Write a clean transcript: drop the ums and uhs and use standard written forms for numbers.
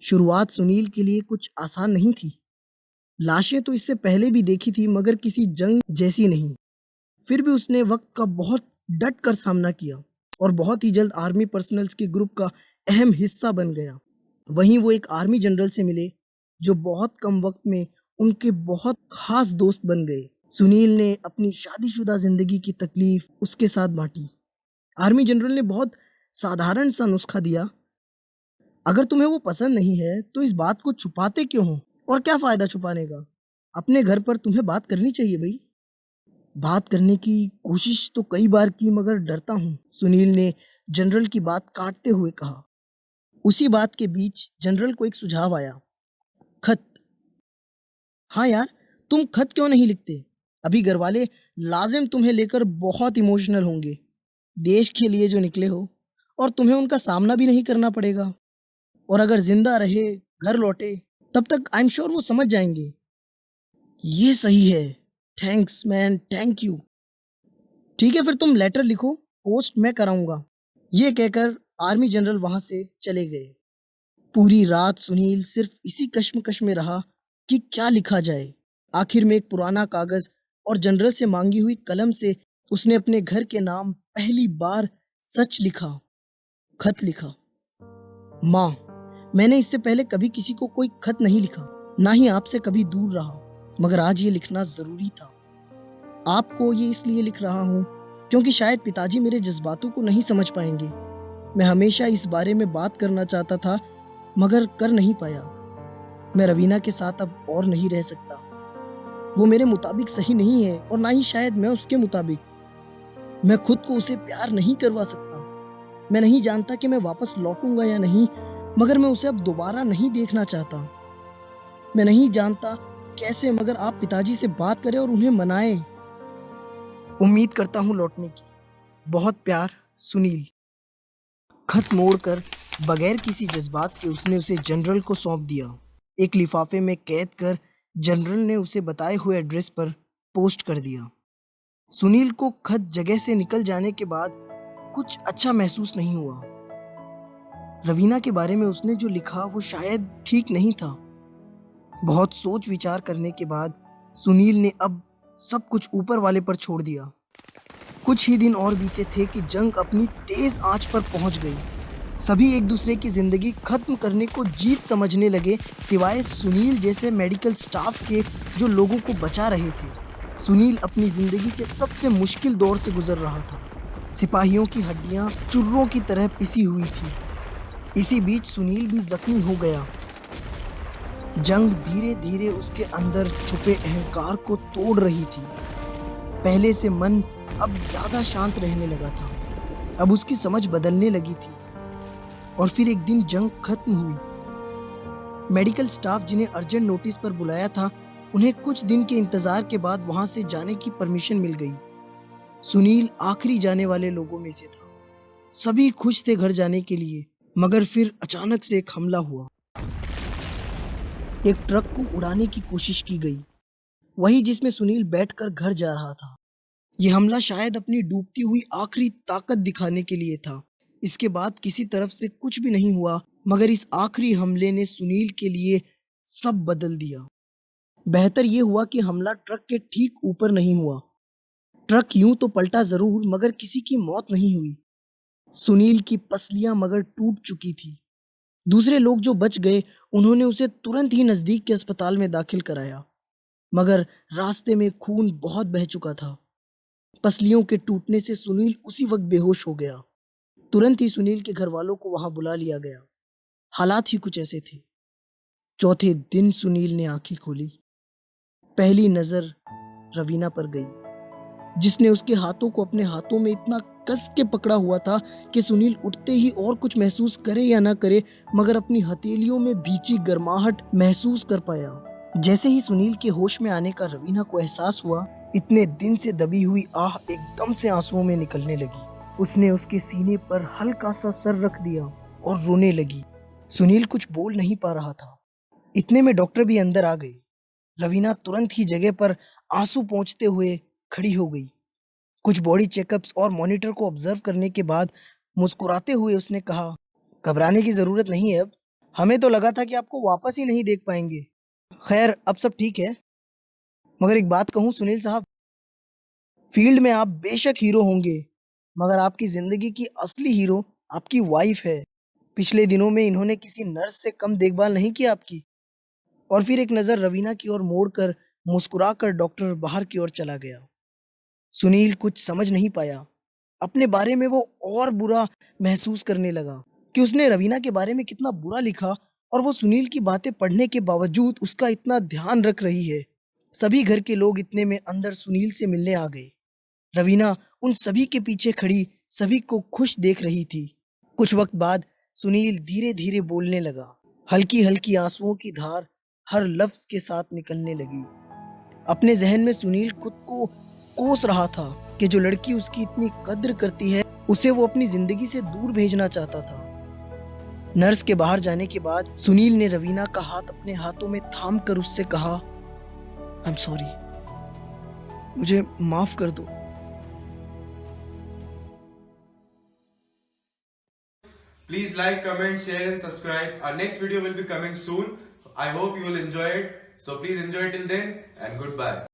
शुरुआत सुनील के लिए कुछ आसान नहीं थी। लाशें तो इससे पहले भी देखी थी मगर किसी जंग जैसी नहीं। फिर भी उसने वक्त का बहुत डट कर सामना किया और बहुत ही जल्द आर्मी पर्सनल्स के ग्रुप का अहम हिस्सा बन गया। वहीं वो एक आर्मी जनरल से मिले जो बहुत कम वक्त में उनके बहुत खास दोस्त बन गए। सुनील ने अपनी शादीशुदा जिंदगी की तकलीफ उसके साथ बांटी। आर्मी जनरल ने बहुत साधारण सा नुस्खा दिया, अगर तुम्हें वो पसंद नहीं है तो इस बात को छुपाते क्यों हो, और क्या फायदा छुपाने का, अपने घर पर तुम्हें बात करनी चाहिए भाई। बात करने की कोशिश तो कई बार की मगर डरता हूँ, सुनील ने जनरल की बात काटते हुए कहा। उसी बात के बीच जनरल को एक सुझाव आया, खत। हाँ यार, तुम खत क्यों नहीं लिखते? अभी घर वाले लाजिम तुम्हें लेकर बहुत इमोशनल होंगे। देश के लिए जो निकले हो, और तुम्हें उनका सामना भी नहीं करना पड़ेगा। और अगर जिंदा रहे, घर लौटे, तब तक आई एम श्योर वो समझ जाएंगे। ये सही है। Thanks man, thank you. ठीक है, फिर तुम लेटर लिखो, पोस्ट मैं कराऊंगा। ये कहकर आर्मी जनरल वहां से चले गए। पूरी रात सुनील सिर्फ इसी कश्मकश में रहा कि क्या लिखा जाए। आखिर में एक पुराना कागज और जनरल से मांगी हुई कलम से उसने अपने घर के नाम पहली बार सच लिखा। खत लिखा। माँ, मैंने इससे पहले कभी किसी को कोई खत नहीं लिखा, ना ही आपसे कभी दूर रहा, मगर आज ये लिखना जरूरी था। आपको ये इसलिए लिख रहा हूँ क्योंकि शायद पिताजी मेरे जज्बातों को नहीं समझ पाएंगे। मैं हमेशा इस बारे में बात करना चाहता था मगर कर नहीं पाया। मैं रवीना के साथ अब और नहीं रह सकता। वो मेरे मुताबिक सही नहीं है और ना ही शायद मैं उसके मुताबिक। मैं खुद को उसे प्यार नहीं करवा सकता। मैं नहीं जानता कि मैं वापस लौटूंगा या नहीं, मगर मैं उसे अब दोबारा नहीं देखना चाहता। मैं नहीं जानता कैसे, मगर आप पिताजी से बात करें और उन्हें मनाएं। उम्मीद करता हूँ लौटने की। बहुत प्यार, सुनील। खत मोड़कर बगैर किसी जज्बात के उसने उसे जनरल को सौंप दिया। एक लिफाफे में कैद कर जनरल ने उसे बताए हुए एड्रेस पर पोस्ट कर दिया। सुनील को खत जगह से निकल जाने के बाद कुछ अच्छा महसूस नहीं हुआ। रवीना के बारे में उसने जो लिखा वो शायद ठीक नहीं था। बहुत सोच विचार करने के बाद सुनील ने अब सब कुछ ऊपर वाले पर छोड़ दिया। कुछ ही दिन और बीते थे कि जंग अपनी तेज आंच पर पहुंच गई। सभी एक दूसरे की जिंदगी खत्म करने को जीत समझने लगे, सिवाय सुनील जैसे मेडिकल स्टाफ के जो लोगों को बचा रहे थे। सुनील अपनी जिंदगी के सबसे मुश्किल दौर से गुजर रहा था। सिपाहियों की हड्डियां चुर्रों की तरह पिसी हुई थी। इसी बीच सुनील भी जख्मी हो गया। जंग धीरे धीरे उसके अंदर छुपे अहंकार को तोड़ रही थी। पहले से मन अब ज्यादा शांत रहने लगा था। अब उसकी समझ बदलने लगी थी। और फिर एक दिन जंग खत्म हुई। मेडिकल स्टाफ जिन्हें अर्जेंट नोटिस पर बुलाया था, उन्हें कुछ दिन के इंतजार के बाद वहां से जाने की परमिशन मिल गई। सुनील आखिरी जाने वाले लोगों में से था। सभी खुश थे घर जाने के लिए, मगर फिर अचानक से एक हमला हुआ। एक ट्रक को उड़ाने की कोशिश की गई, वही जिसमें सुनील बैठकर घर जा रहा था। यह हमला शायद अपनी डूबती हुई आखिरी ताकत दिखाने के लिए था। इसके बाद किसी तरफ से कुछ भी नहीं हुआ, मगर इस आखिरी हमले ने सुनील के लिए सब बदल दिया। बेहतर यह हुआ कि हमला ट्रक के ठीक ऊपर नहीं हुआ। ट्रक यूं तो पलटा जरूर, मगर किसी की मौत नहीं हुई। सुनील की पसलियां मगर टूट चुकी थी। दूसरे लोग जो बच गए, उन्होंने उसे तुरंत ही नजदीक के अस्पताल में दाखिल कराया, मगर रास्ते में खून बहुत बह चुका था। पसलियों के टूटने से सुनील उसी वक्त बेहोश हो गया। तुरंत ही सुनील के घर वालों को वहां बुला लिया गया। हालात ही कुछ ऐसे थे। चौथे दिन सुनील ने आंखें खोली। पहली नजर रवीना पर गई, जिसने उसके हाथों को अपने हाथों में इतना कस के पकड़ा हुआ था कि सुनील उठते ही और कुछ महसूस करे या ना करे, मगर अपनी हथेलियों में भींची गर्माहट महसूस कर पाया। जैसे ही सुनील के होश में आने का रवीना को एहसास हुआ, इतने दिन से दबी हुई आह एकदम से आंसुओं में निकलने लगी। उसने उसके सीने पर हल्का सा सर रख दिया और रोने लगी। सुनील कुछ बोल नहीं पा रहा था। इतने में डॉक्टर भी अंदर आ गई। रवीना तुरंत ही जगह पर आंसू पोंछते हुए खड़ी हो गई। कुछ बॉडी चेकअप्स और मॉनिटर को ऑब्जर्व करने के बाद मुस्कुराते हुए उसने कहा, घबराने की जरूरत नहीं है, अब हमें तो लगा था कि आपको वापस ही नहीं देख पाएंगे। खैर, अब सब ठीक है। मगर एक बात कहूँ सुनील साहब, फील्ड में आप बेशक हीरो होंगे, मगर आपकी जिंदगी की असली हीरो आपकी वाइफ है। पिछले दिनों में इन्होंने किसी नर्स से कम देखभाल नहीं की आपकी। और फिर एक नज़र रवीना की ओर मोड़कर मुस्कुराकर डॉक्टर बाहर की ओर चला गया। सुनील कुछ समझ नहीं पाया। अपने बारे में वो और बुरा महसूस करने लगा कि उसने रवीना के बारे में कितना बुरा लिखा, और वो सुनील की बातें पढ़ने के बावजूद उसका इतना ध्यान रख रही है। सभी घर के लोग इतने में अंदर सुनील से मिलने आ गए। रवीना उन सभी के पीछे खड़ी सभी को खुश देख रही थी। कुछ वक्त बाद सुनील धीरे धीरे बोलने लगा। हल्की हल्की आंसुओं की धार हर लफ्ज के साथ निकलने लगी। अपने जहन में सुनील खुद को कोस रहा था कि जो लड़की उसकी इतनी कद्र करती है, उसे वो अपनी जिंदगी से दूर भेजना चाहता था। नर्स के बाहर जाने के बाद सुनील ने रवीना का हाथ अपने हाथों में थाम कर उससे कहा, आई एम सॉरी, मुझे माफ कर दो। Please like, comment, share and subscribe. Our next video will be coming soon. I hope you will enjoy it. So please enjoy till then and goodbye.